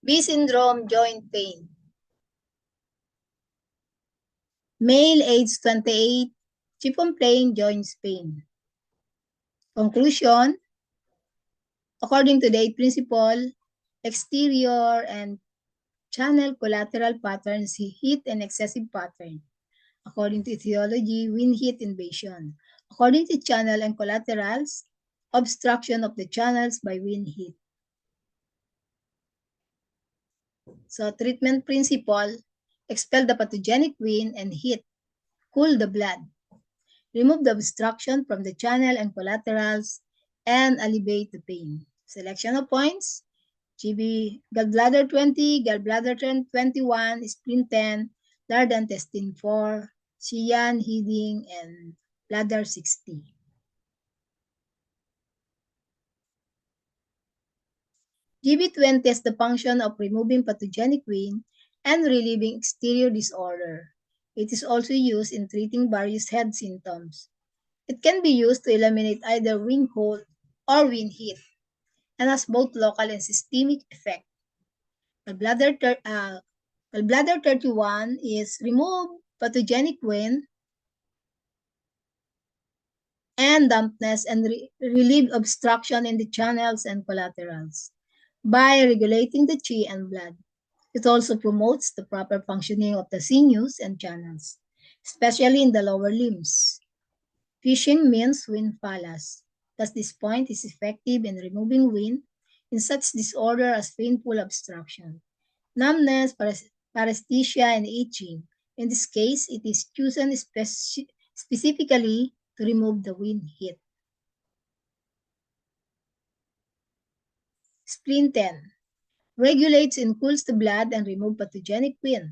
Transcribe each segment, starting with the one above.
B syndrome joint pain. Male age 28, circumflex joints pain. Conclusion, according to the 8th principle, exterior and channel collateral patterns heat and excessive pattern. According to etiology, wind heat invasion. According to channel and collaterals, obstruction of the channels by wind heat. So treatment principle, expel the pathogenic wind and heat, cool the blood, remove the obstruction from the channel and collaterals, and alleviate the pain. Selection of points, GB gallbladder 20, gallbladder 21, spleen 10, large intestine 4, Xian, Hiding, and bladder 60. GB20 has the function of removing pathogenic wind and relieving exterior disorder. It is also used in treating various head symptoms. It can be used to eliminate either wind cold or wind heat, and has both local and systemic effect. Gallbladder 31 is remove pathogenic wind and dampness and relieve obstruction in the channels and collaterals by regulating the qi and blood. It also promotes the proper functioning of the sinews and channels, especially in the lower limbs. Fishing means wind fallacy. Thus, this point is effective in removing wind in such disorder as painful obstruction, numbness, paresthesia, and itching. In this case, it is chosen specifically to remove the wind heat. Spleen 10. Regulates and cools the blood and remove pathogenic wind.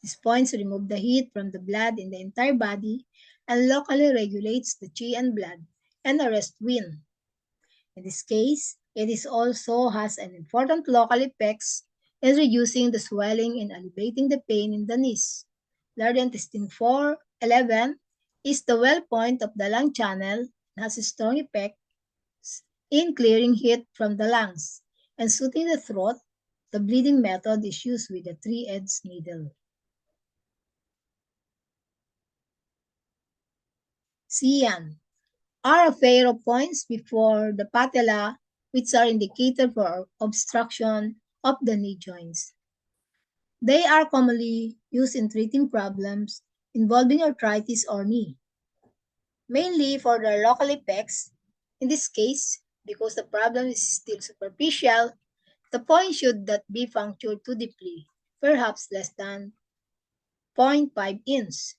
These points remove the heat from the blood in the entire body and locally regulates the qi and blood and arrest wind. In this case, it is also has an important local effects in reducing the swelling and alleviating the pain in the knees. Large intestine 4-11 is the well point of the lung channel and has a strong effect in clearing heat from the lungs and soothing the throat. The bleeding method is used with a 3-edged needle. Xian are a pair of points before the patella which are indicated for obstruction of the knee joints. They are commonly used in treating problems involving arthritis or knee, mainly for their local effects. In this case, because the problem is still superficial, the point should not be punctured too deeply, perhaps less than 0.5 inch.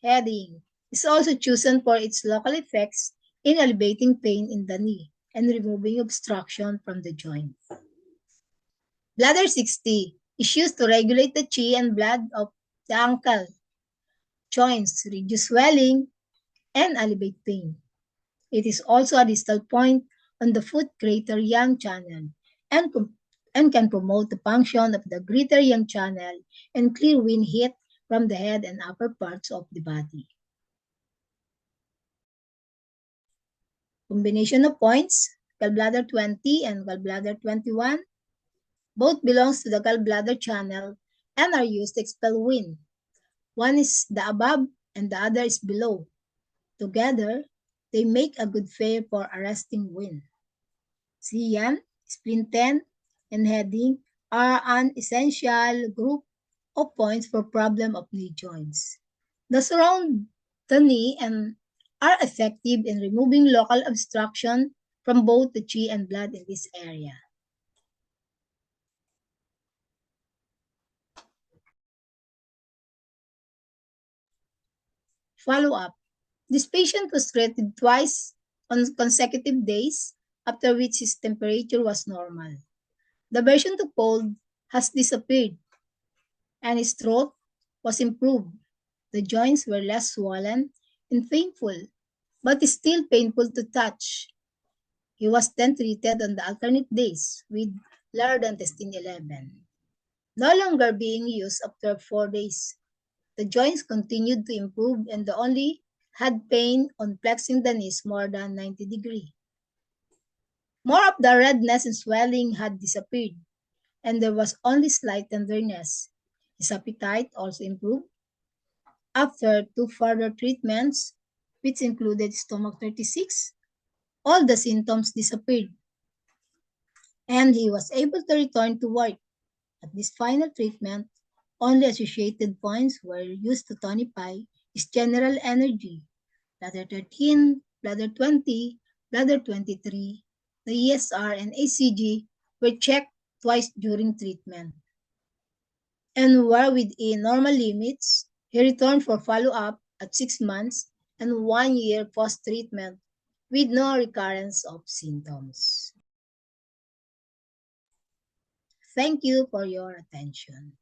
Heading is also chosen for its local effects in alleviating pain in the knee and removing obstruction from the joint. Bladder 60 is used to regulate the qi and blood of the ankle joints, reduce swelling, and alleviate pain. It is also a distal point on the foot greater yang channel and can promote the function of the greater yang channel and clear wind heat from the head and upper parts of the body. Combination of points, gallbladder 20 and gallbladder 21, both belongs to the gallbladder channel and are used to expel wind. One is the above and the other is below. Together, they make a good pair for arresting wind. Xian, spleen 10, and heading are an essential group of points for problem of knee joints. The surround the knee and are effective in removing local obstruction from both the qi and blood in this area. Follow-up. This patient was treated twice on consecutive days, after which his temperature was normal. The aversion to cold has disappeared, and his throat was improved. The joints were less swollen and painful, but still painful to touch. He was then treated on the alternate days with large intestine 11. No longer being used after 4 days. The joints continued to improve and the only had pain on flexing the knees more than 90 degrees. More of the redness and swelling had disappeared, and there was only slight tenderness. His appetite also improved. After two further treatments, which included stomach 36, all the symptoms disappeared, and he was able to return to work. At this final treatment, only associated points were used to tonify his general energy. Bladder 13, bladder 20, bladder 23, the ESR and ACG were checked twice during treatment and were within normal limits. He returned for follow-up at 6 months and 1 year post-treatment with no recurrence of symptoms. Thank you for your attention.